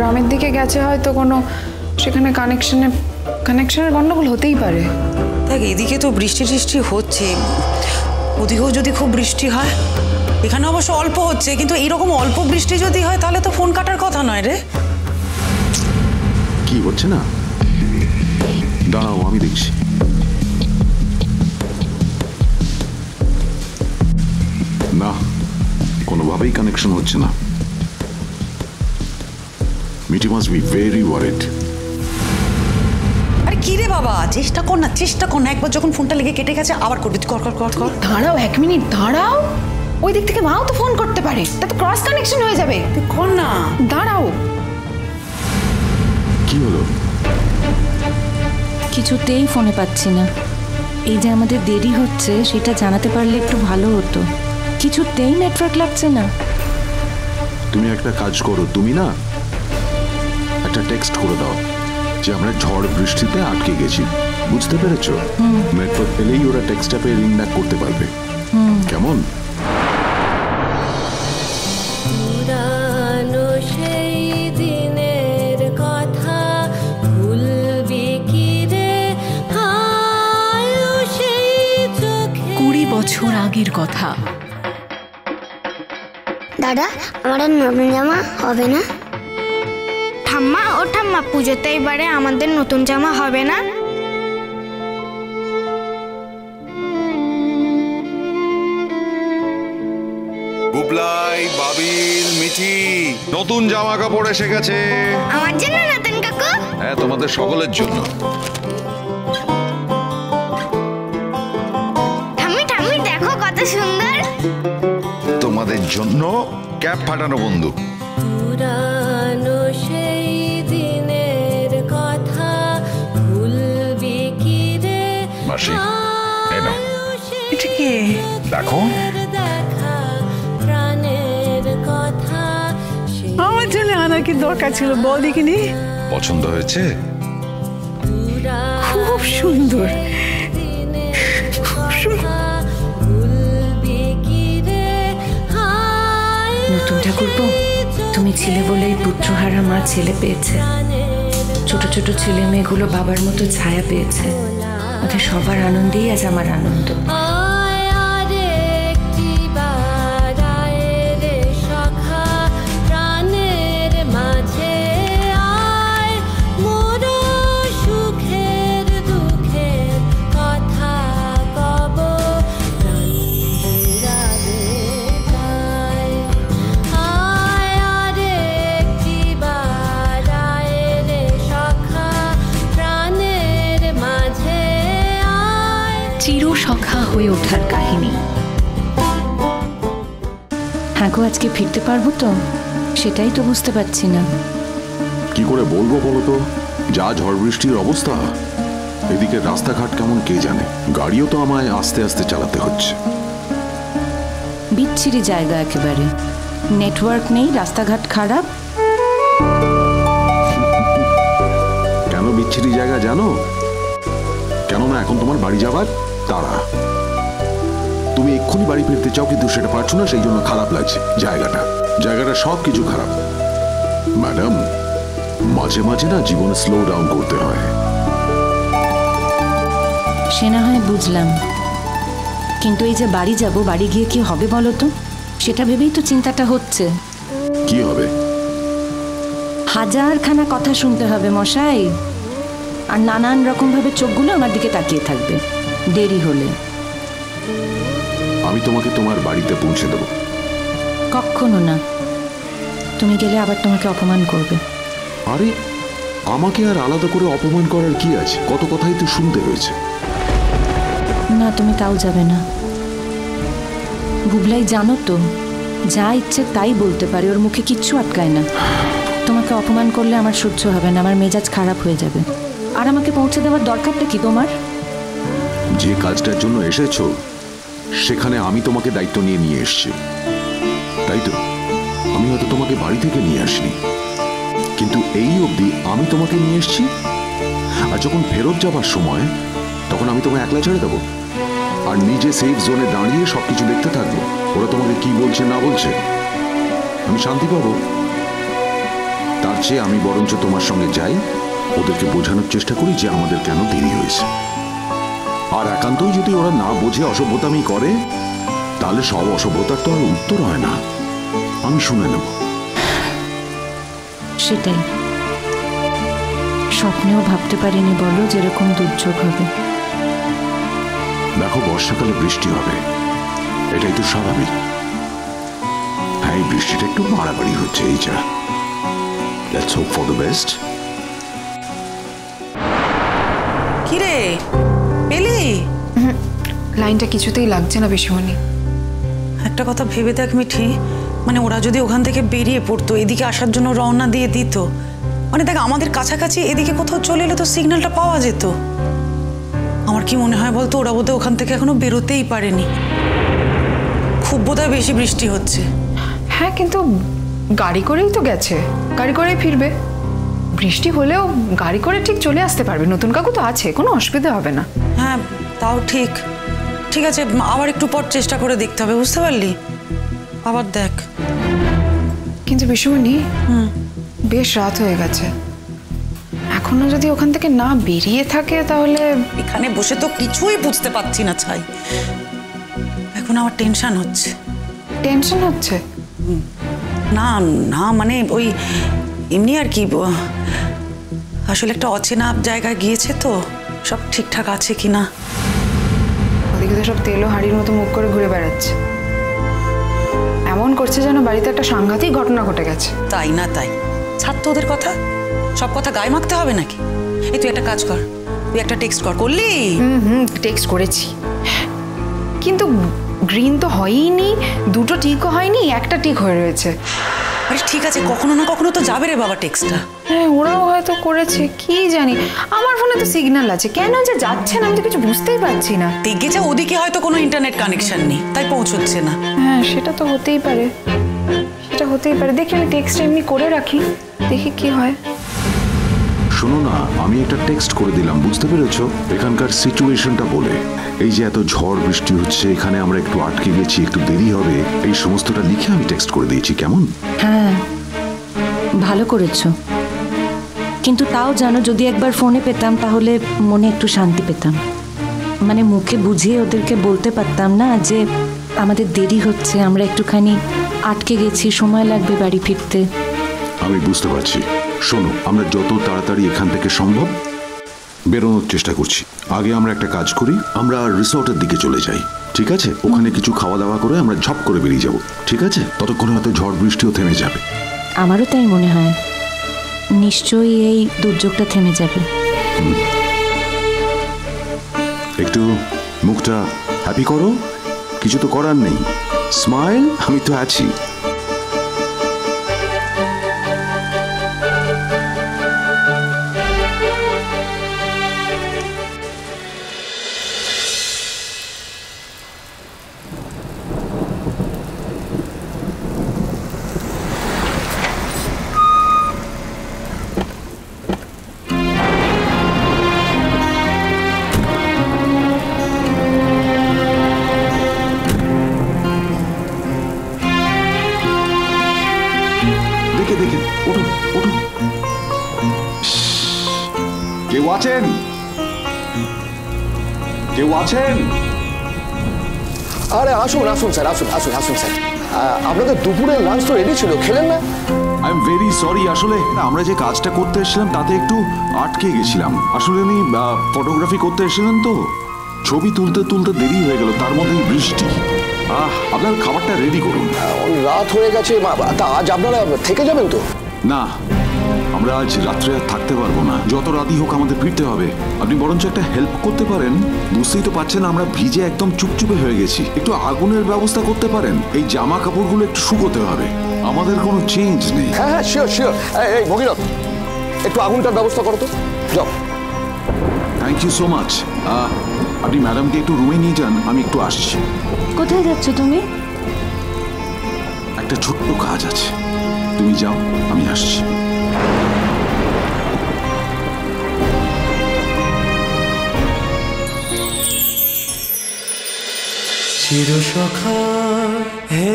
গ্রামের দিকে গেছে হয়তো কোনো, সেখানে কানেকশনের গন্ডগোল হতেই পারে। দেখ এদিকে তো বৃষ্টি টিষ্টি হচ্ছে, ওদিকেও যদি খুব বৃষ্টি হয়, এখানে অবশ্য অল্প হচ্ছে, কিন্তু এইরকম অল্প বৃষ্টি যদি হয় তাহলে তো ফোন কাটার কথা নয় রে। কি হচ্ছে না, দাঁড়াও আমি দেখছি। না, কোনোভাবেই কানেকশন হচ্ছে না। মিটি মাস্ট বি ভেরি ওয়ারিড। আরে কি রে বাবা, চেষ্টা কর না, একবার যখন ফোনটা লেগে কেটে গেছে আবার করবি। কর। দাঁড়াও 1 মিনিট দাঁড়াও, ওই দিক থেকে মাও তো ফোন করতে পারে, তাতে ক্রস কানেকশন হয়ে যাবে। তুই কর না, দাঁড়াও। কি হলো? কিছুতেই ফোনে পাচ্ছি না। এই যে আমাদের দেরি হচ্ছে সেটা জানাতে পারলে একটু ভালো হতো। কিছুতেই নেটওয়ার্ক লাগছে না। তুমি একটা কাজ করো, তুমি না একটা টেক্সট করে দাও যে আমরা ঝড় বৃষ্টিতে আটকে গেছি, বুঝতে পেরেছো? নেটওয়ার্ক পেলেই ওরা টেক্সটটা পেয়ে রিং ব্যাক করতে পারবে। কেমন? সেই দিনের কথা ভুলবি কি রে, 20 বছর আগের কথা। দাদা, আমার নতুন জামা হবে না? ঠাম্মা ও ঠাম্মা, পুজোতে এবারে আমাদের নতুন জামা হবে না? বুবলাই, বাবিল, মিঠি, নতুন জামা কাপড় এসে গেছে। আমার জন্য নতুন কাকু? হ্যাঁ, তোমাদের সকলের জন্য। ঠাম্মি ঠাম্মি দেখো কত সুন্দর। তোমাদের জন্য ক্যাপ ফাটানো বন্দুক। পুরানো সেই দিনের কথা ভুলবি কি রে, মাসি, এই নাও। এটা কে? দেখো, দেখা প্রাণের কথা। আমার জন্য আনা কি দরকার ছিল বল দেখিনি? পছন্দ হয়েছে? খুব সুন্দর। নতুন ঠাকুরপো, তুমি ছিলে বলেই পুত্রহারা মা ছেলে পেয়েছে। ছোট ছোট ছেলে মেয়েগুলো বাবার মতো ছায়া পেয়েছে। ওদের সবার আনন্দেই আজ আমার আনন্দ। চিরসখা হয়ে ওঠার কাহিনী। হ্যাঁ গো, আজকে ফিরতে পারবো তো? সেটাই তো বুঝতে পারছি না। কি করে বলবো বলো তো, যা ঝড় বৃষ্টির অবস্থা, এদিকে রাস্তাঘাট কেমন কে জানে। গাড়িও তো আমায় আস্তে আস্তে চালাতে হচ্ছে। বিচ্ছিরি জায়গা একেবারে, নেটওয়ার্ক নেই, রাস্তাঘাট খারাপ। কেন বিচ্ছিরি জায়গা জানো? কেননা এখন তোমার বাড়ি যাবার তারা। তুমি এক্ষুনি বাড়ি ফিরতে চাও, কিন্তু সেটা পারছো না, সেই জন্য খারাপ লাগছে। জায়গাটা সব কিছু খারাপ। ম্যাডাম, মাঝে মাঝে না জীবনে স্লো ডাউন করতে হয়। সে না হয় বুঝলাম, কিন্তু এই যে বাড়ি যাব, বাড়ি গিয়ে কি হবে বলো তো? সেটা ভেবেই তো চিন্তাটা হচ্ছে। কি হবে? হাজারখানা কথা শুনতে হবে মশাই, আর নানান রকম ভাবে চোখগুলো আমার দিকে তাকিয়ে থাকবে দেরি হলে। আমি তোমাকে তোমার বাড়িতে পৌঁছে দেবো। কখনো না, তুমি গেলে আবার তোমাকে অপমান করবে। আরে আমাকে আর আলাদা করে অপমান করার কি আছে? কত কথাই তো শুনতে হয়েছে। না, তুমি তাও যাবে না। বুবলাই জানো তো, যা ইচ্ছে তাই বলতে পারে, ওর মুখে কিচ্ছু আটকায় না। তোমাকে অপমান করলে আমার সহ্য হবে না, আমার মেজাজ খারাপ হয়ে যাবে। আর আমাকে পৌঁছে দেওয়ার দরকারটা কি তোমার? যে কাজটার জন্য এসেছো সেখানে আমি তোমাকে দায়িত্ব নিয়ে এসেছি, তাই তো? আমি হয়তো তোমাকে বাড়ি থেকে নিয়ে আসিনি, কিন্তু এই অবধি আমি তোমাকে নিয়ে এসেছি। আর যখন ফেরত যাবার সময়, তখন আমি তোমাকে একলা ছেড়ে দেবো আর নিজে সেফ জোনে দাঁড়িয়ে সবকিছু দেখতে থাকবো ওরা তোমাকে কি বলছে না বলছে? আমি শান্তি পাবো? তার চেয়ে আমি বরঞ্চ তোমার সঙ্গে যাই, ওদেরকে বোঝানোর চেষ্টা করি যে আমাদের কেন দেরি হয়েছে। আর একান্তই যদি ওরা না বোঝে অসভ্যতামি করে, তাহলে সব অসভ্যতার তো আর উত্তর হয় না। আমি শুনে নেব। সেটাই, স্বপ্নেও ভাবতে পারিনি বলো যেরকম দুর্যোগ হবে। দেখো, বর্ষাকালে বৃষ্টি হবে, এটাই তো স্বাভাবিক। হ্যাঁ, এই বৃষ্টিটা একটু বাড়াবাড়ি হচ্ছে, এই যা। Let's hope for the best. কিরে পেলি? লাইনটা কিছুতেই লাগছে না পিসিমণি। একটা কথা ভেবে দেখ মিঠি, মানে ওরা যদি ওখান থেকে বেরিয়ে পড়তো, এদিকে আসার জন্য রওনা দিয়ে দিত, মানে দেখ আমাদের কাছাকাছি এদিকে কোথাও চলে এলে তো সিগন্যালটা পাওয়া যেত। আমার কি মনে হয় বলতো, ওরা বোধহয় ওখান থেকে এখনো বেরোতেই পারেনি। খুব বোধহয় বেশি বৃষ্টি হচ্ছে। হ্যাঁ, কিন্তু গাড়ি করেই তো গেছে, গাড়ি করেই ফিরবে। বৃষ্টি হলেও গাড়ি করে ঠিক চলে আসতে পারবে, নতুন কাকু তো আছে, কোনো অসুবিধা হবে না। হ্যাঁ তাও ঠিক। ঠিক আছে, আবার একটু পর চেষ্টা করে দেখতে হবে, বুঝতে পারলি? আবার দেখ। কিন্তু পিসিমণি, বেশ রাত হয়ে গেছে, এখনো যদি ওখান থেকে না বেরিয়ে থাকে তাহলে। এখানে বসে তো কিছুই বুঝতে পারছি না ছাই, এখন আমার টেনশন হচ্ছে। টেনশন হচ্ছে? না না, মানে ওই এমনি আর কি, আসলে একটা অচেনা জায়গায় গিয়েছে তো, সব ঠিকঠাক আছে কিনা। ওদিকে তো সব তেলো হাড়ির মতো মুখ করে ঘুরে বেড়াচ্ছে, এমন করছে যেন বাড়িতে একটা সাংঘাতিক ঘটনা ঘটে গেছে। তাই না তাই, ছাড় তো ওদের কথা, সব কথা গায়ে মাখতে হবে নাকি? এই তুই একটা কাজ কর, তুই একটা টেক্সট করলি? টেক্সট করেছি, কিন্তু গ্রিন তো হয়ইনি, দুটো টিকও হয়নি, একটা টিক হয়ে রয়েছে। আরে ঠিক আছে, কখনো না কখনো তো যাবে রে বাবা টেক্সটটা। হ্যাঁ, ওরাও হয়তো করেছে, কি জানি। আমার ফোনে তো সিগন্যাল আছে, কেন যে যাচ্ছে না আমি তো কিছু বুঝতেই পারছি না। দেখেছে ওদিকে হয়তো কোনো ইন্টারনেট কানেকশন নেই, তাই পৌঁছচ্ছে না। হ্যাঁ, সেটা তো হতেই পারে, সেটা হতেই পারে। দেখি আমি টেক্সটটা এমনি করে রাখি, দেখি কি হয়। শোনো না, আমি একটা টেক্সট করে দিলাম, বুঝতে পেরেছো? এখানকার সিচুয়েশনটা বলে, এই যে এত ঝড় বৃষ্টি হচ্ছে, এখানে আমরা একটু আটকে গেছি, একটু দেরি হবে, এই সমস্তটা লিখে আমি টেক্সট করে দিয়েছি। কেমন? হ্যাঁ, ভালো করেছো, কিন্তু তাও জানো যদি একবার ফোনে পেতাম তাহলে মনে একটু শান্তি পেতাম। মানে মুখে বুঝিয়ে ওদেরকে বলতে পারতাম না যে আমাদের দেরি হচ্ছে, আমরা একটুখানি আটকে গেছি, সময় লাগবে বাড়ি ফিরতে। আমি বুঝতে পারছি। শোনো, আমরা যত তাড়াতাড়ি এখান থেকে সম্ভব বেরোনোর চেষ্টা করছি। আগে আমরা একটা কাজ করি, আমরা রিসর্টের দিকে চলে যাই, ঠিক আছে? ওখানে কিছু খাওয়া দাওয়া করে আমরা ঝপ করে বেরিয়ে যাব, ঠিক আছে? ততক্ষণে হয়তো ঝড় বৃষ্টিও থেমে যাবে। আমারও তাই মনে হয়, নিশ্চয়ই এই দুর্যোগটা থেমে যাবে। একটু মুখটা হ্যাপি করো, কিছু তো করার নেই, স্মাইল, আমি তো আছি। কেউ আছেন? কেউ আছেন? আরে আসুন আসুন স্যার, আসুন আসুন আসুন স্যার। আপনাদের দুপুরের লাঞ্চ তো রেডি ছিল, খেলেন না? আই এম ভেরি সরি, আসলে আমরা যে কাজটা করতে এসেছিলাম তাতে একটু আটকে গেছিলাম। আসলে উনি ফটোগ্রাফি করতে এসেছিলেন তো, ছবি তুলতে তুলতে দেরি হয়ে গেল, তার মধ্যে বৃষ্টি। আপনার খাবারটা রেডি করুন। রাত হয়ে গেছে, তা আজ আপনারা থেকে যাবেন তো? না, আমরা আজ রাত্রে আর থাকতে পারবো না, যত রাতই হোক আমাদের ফিরতে হবে। আপনি বরঞ্চ একটা হেল্প করতে পারেন, বুঝতেই তো পারছেন আমরা ভিজে একদম চুপচুপে হয়ে গেছি। একটু আগুনের ব্যবস্থা করতে পারেন, এই জামা কাপড়গুলো একটু শুকোতে হবে, আমাদের কোনো চেঞ্জ নেই। হ্যাঁ হ্যাঁ, শিওর শিওর। এই ভগীরথ, একটু আগুনটার ব্যবস্থা করো তো, যাও। Thank you so much. আপনি ম্যাডামকে একটু রুমে নিয়ে যান, আমি একটু আসছি। কোথায় যাচ্ছ তুমি? একটা ছোট্ট কাজ আছে, তুমি যাও, আমি আসছি। চিরসখা হে